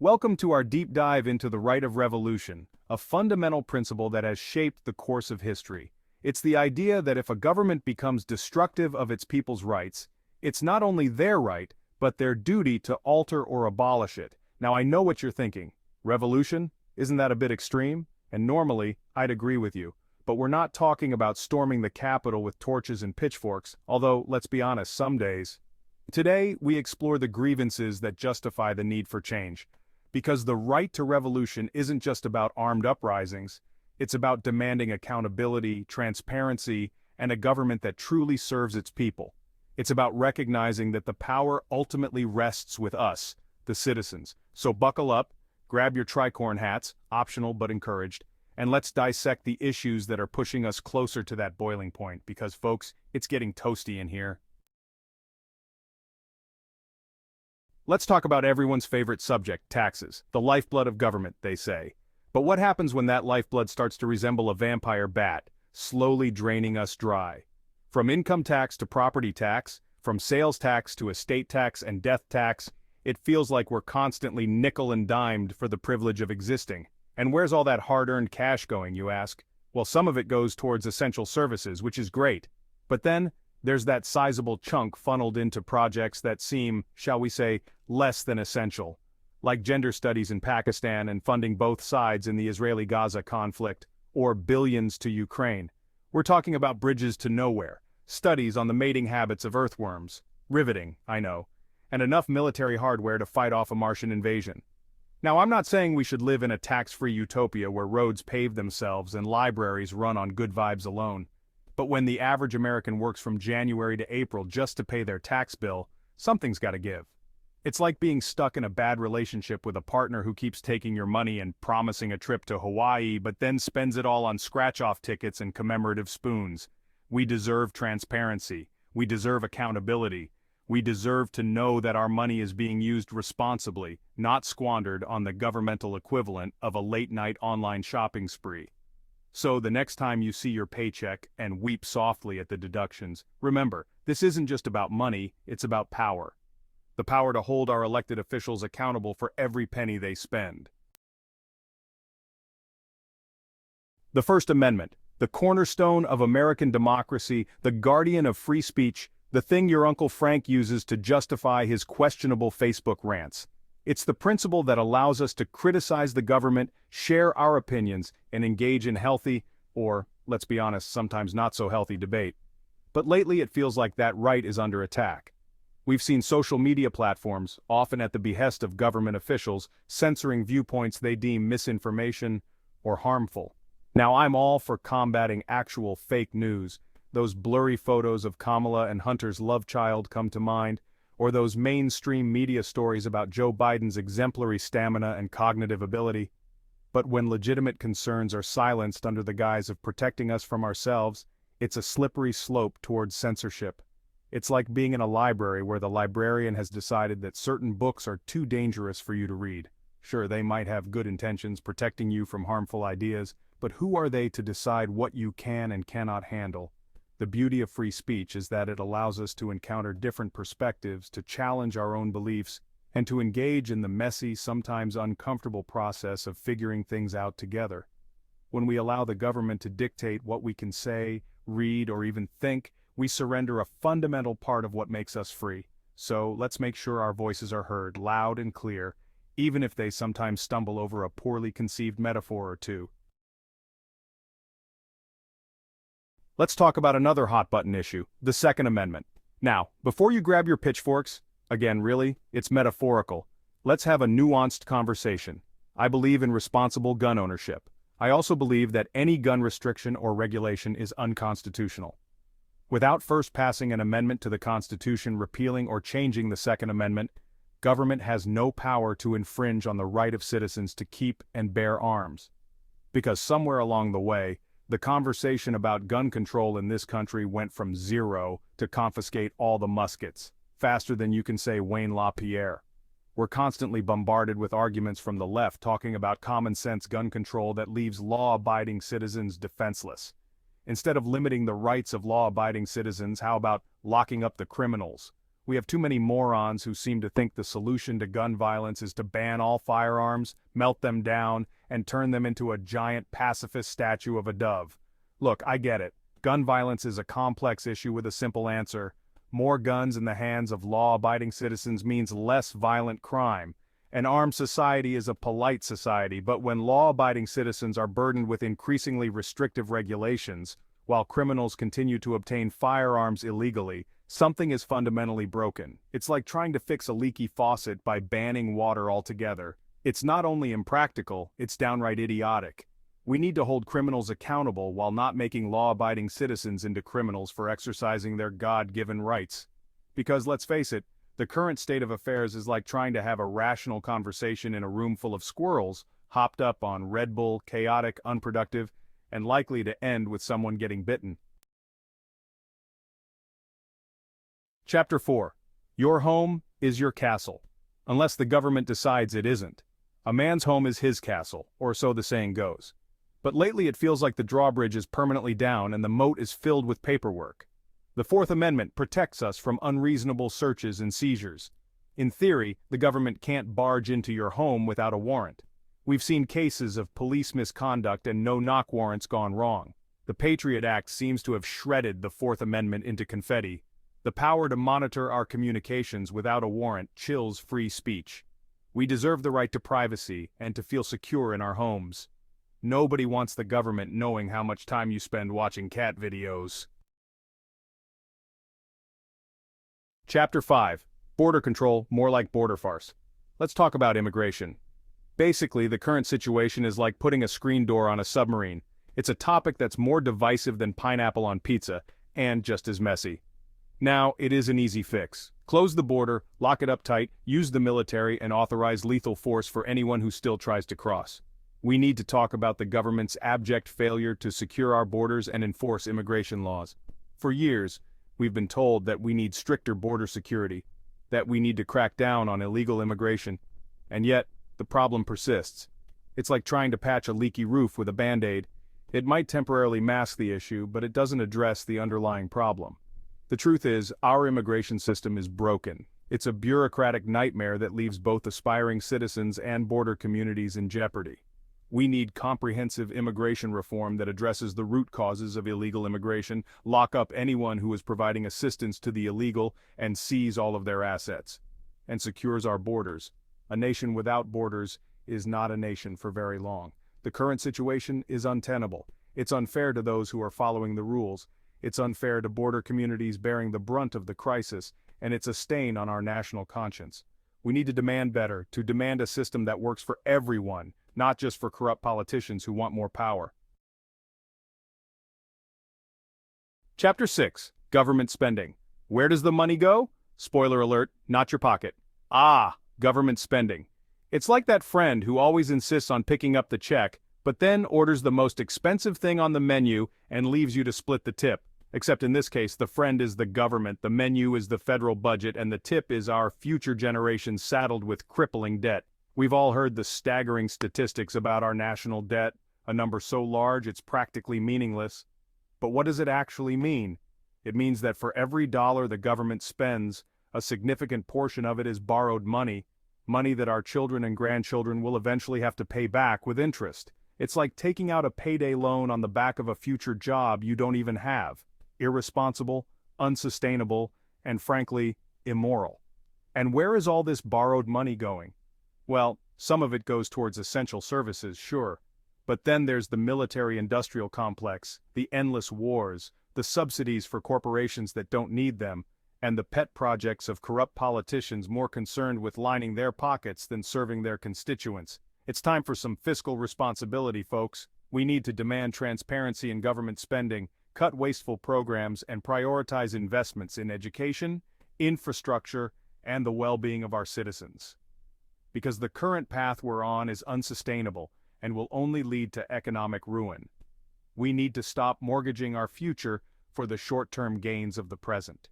Welcome to our deep dive into the right of revolution, a fundamental principle that has shaped the course of history. It's the idea that if a government becomes destructive of its people's rights, it's not only their right, but their duty to alter or abolish it. Now I know what you're thinking. Revolution? Isn't that a bit extreme? And normally, I'd agree with you. But we're not talking about storming the Capitol with torches and pitchforks, although, let's be honest, some days. Today, we explore the grievances that justify the need for change. Because the right to revolution isn't just about armed uprisings, it's about demanding accountability, transparency, and a government that truly serves its people. It's about recognizing that the power ultimately rests with us, the citizens. So buckle up, grab your tricorn hats, optional but encouraged, and let's dissect the issues that are pushing us closer to that boiling point, because folks, it's getting toasty in here. Let's talk about everyone's favorite subject, taxes, the lifeblood of government, they say. But what happens when that lifeblood starts to resemble a vampire bat, slowly draining us dry? From income tax to property tax, from sales tax to estate tax and death tax, it feels like we're constantly nickel and dimed for the privilege of existing. And where's all that hard-earned cash going, you ask? Well, some of it goes towards essential services, which is great. But then, there's that sizable chunk funneled into projects that seem, shall we say, less than essential, like gender studies in Pakistan and funding both sides in the Israeli-Gaza conflict, or billions to Ukraine. We're talking about bridges to nowhere, studies on the mating habits of earthworms, riveting, I know, and enough military hardware to fight off a Martian invasion. Now, I'm not saying we should live in a tax-free utopia where roads pave themselves and libraries run on good vibes alone. But when the average American works from January to April just to pay their tax bill, something's got to give. It's like being stuck in a bad relationship with a partner who keeps taking your money and promising a trip to Hawaii but then spends it all on scratch-off tickets and commemorative spoons. We deserve transparency. We deserve accountability. We deserve to know that our money is being used responsibly, not squandered on the governmental equivalent of a late-night online shopping spree. So the next time you see your paycheck and weep softly at the deductions, remember, this isn't just about money, it's about power. The power to hold our elected officials accountable for every penny they spend. The First Amendment, the cornerstone of American democracy, the guardian of free speech, the thing your Uncle Frank uses to justify his questionable Facebook rants. It's the principle that allows us to criticize the government, share our opinions, and engage in healthy, or, let's be honest, sometimes not so healthy debate. But lately it feels like that right is under attack. We've seen social media platforms, often at the behest of government officials, censoring viewpoints they deem misinformation or harmful. Now I'm all for combating actual fake news. Those blurry photos of Kamala and Hunter's love child come to mind, or those mainstream media stories about Joe Biden's exemplary stamina and cognitive ability. But when legitimate concerns are silenced under the guise of protecting us from ourselves, it's a slippery slope towards censorship. It's like being in a library where the librarian has decided that certain books are too dangerous for you to read. Sure, they might have good intentions protecting you from harmful ideas, but who are they to decide what you can and cannot handle? The beauty of free speech is that it allows us to encounter different perspectives, to challenge our own beliefs, and to engage in the messy, sometimes uncomfortable process of figuring things out together. When we allow the government to dictate what we can say, read, or even think, we surrender a fundamental part of what makes us free. So let's make sure our voices are heard loud and clear, even if they sometimes stumble over a poorly conceived metaphor or two. Let's talk about another hot-button issue, the Second Amendment. Now, before you grab your pitchforks, again, really, it's metaphorical. Let's have a nuanced conversation. I believe in responsible gun ownership. I also believe that any gun restriction or regulation is unconstitutional. Without first passing an amendment to the Constitution repealing or changing the Second Amendment, government has no power to infringe on the right of citizens to keep and bear arms. Because somewhere along the way, the conversation about gun control in this country went from zero to confiscate all the muskets, faster than you can say Wayne LaPierre. We're constantly bombarded with arguments from the left talking about common-sense gun control that leaves law-abiding citizens Instead of limiting the rights of law-abiding citizens, how about locking up the criminals? We have too many morons who seem to think the solution to gun violence is to ban all firearms, melt them down, and turn them into a giant pacifist statue of a dove. Look, I get it. Gun violence is a complex issue with a simple answer. More guns in the hands of law-abiding citizens means less violent crime. An armed society is a polite society, but when law-abiding citizens are burdened with increasingly restrictive regulations, while criminals continue to obtain firearms illegally, something is fundamentally broken. It's like trying to fix a leaky faucet by banning water altogether. It's not only impractical, it's downright idiotic. We need to hold criminals accountable while not making law-abiding citizens into criminals for exercising their God-given rights. Because let's face it, the current state of affairs is like trying to have a rational conversation in a room full of squirrels, hopped up on Red Bull, chaotic, unproductive, and likely to end with someone getting bitten. Chapter 4. Your home is your castle. Unless the government decides it isn't. A man's home is his castle, or so the saying goes. But lately it feels like the drawbridge is permanently down and the moat is filled with paperwork. The Fourth Amendment protects us from unreasonable searches and seizures. In theory, the government can't barge into your home without a warrant. We've seen cases of police misconduct and no-knock warrants gone wrong. The Patriot Act seems to have shredded the Fourth Amendment into confetti. The power to monitor our communications without a warrant chills free speech. We deserve the right to privacy and to feel secure in our homes. Nobody wants the government knowing how much time you spend watching cat videos. Chapter 5. Border control, more like border farce. Let's talk about immigration. Basically, the current situation is like putting a screen door on a submarine. It's a topic that's more divisive than pineapple on pizza, and just as messy. Now, it is an easy fix. Close the border, lock it up tight, use the military, and authorize lethal force for anyone who still tries to cross. We need to talk about the government's abject failure to secure our borders and enforce immigration laws. For years, we've been told that we need stricter border security, that we need to crack down on illegal immigration, and yet, the problem persists. It's like trying to patch a leaky roof with a Band-Aid. It might temporarily mask the issue, but it doesn't address the underlying problem. The truth is, our immigration system is broken. It's a bureaucratic nightmare that leaves both aspiring citizens and border communities in jeopardy. We need comprehensive immigration reform that addresses the root causes of illegal immigration, lock up anyone who is providing assistance to the illegal, and seize all of their assets, and secures our borders. A nation without borders is not a nation for very long. The current situation is untenable. It's unfair to those who are following the rules. It's unfair to border communities bearing the brunt of the crisis, and it's a stain on our national conscience. We need to demand better, to demand a system that works for everyone, not just for corrupt politicians who want more power. Chapter 6. Government spending. Where does the money go? Spoiler alert, not your pocket. Government spending. It's like that friend who always insists on picking up the check, but then orders the most expensive thing on the menu and leaves you to split the tip. Except in this case, the friend is the government, the menu is the federal budget, and the tip is our future generations saddled with crippling debt. We've all heard the staggering statistics about our national debt, a number so large it's practically meaningless. But what does it actually mean? It means that for every dollar the government spends, a significant portion of it is borrowed money, money that our children and grandchildren will eventually have to pay back with interest. It's like taking out a payday loan on the back of a future job you don't even have. Irresponsible, unsustainable, and frankly, immoral. And where is all this borrowed money going? Well, some of it goes towards essential services, sure. But then there's the military-industrial complex, the endless wars, the subsidies for corporations that don't need them, and the pet projects of corrupt politicians more concerned with lining their pockets than serving their constituents. It's time for some fiscal responsibility, folks. We need to demand transparency in government spending, cut wasteful programs, and prioritize investments in education, infrastructure, and the well-being of our citizens. Because the current path we're on is unsustainable and will only lead to economic ruin. We need to stop mortgaging our future for the short-term gains of the present.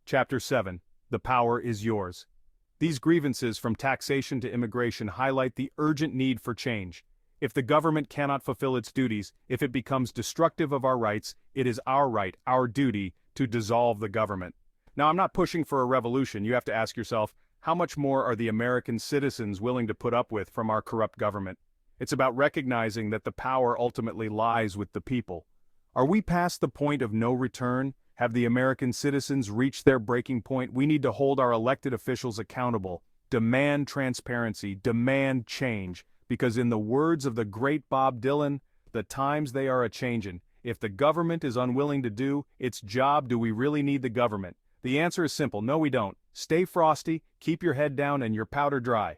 Chapter 7. The power is yours. These grievances from taxation to immigration highlight the urgent need for change. If the government cannot fulfill its duties, if it becomes destructive of our rights, it is our right, our duty, to dissolve the government. Now, I'm not pushing for a revolution. You have to ask yourself, how much more are the American citizens willing to put up with from our corrupt government? It's about recognizing that the power ultimately lies with the people. Are we past the point of no return? Have the American citizens reached their breaking point? We need to hold our elected officials accountable, demand transparency, demand change, because in the words of the great Bob Dylan, the times they are a-changin'. If the government is unwilling to do its job, do we really need the government? The answer is simple, no we don't. Stay frosty, keep your head down and your powder dry.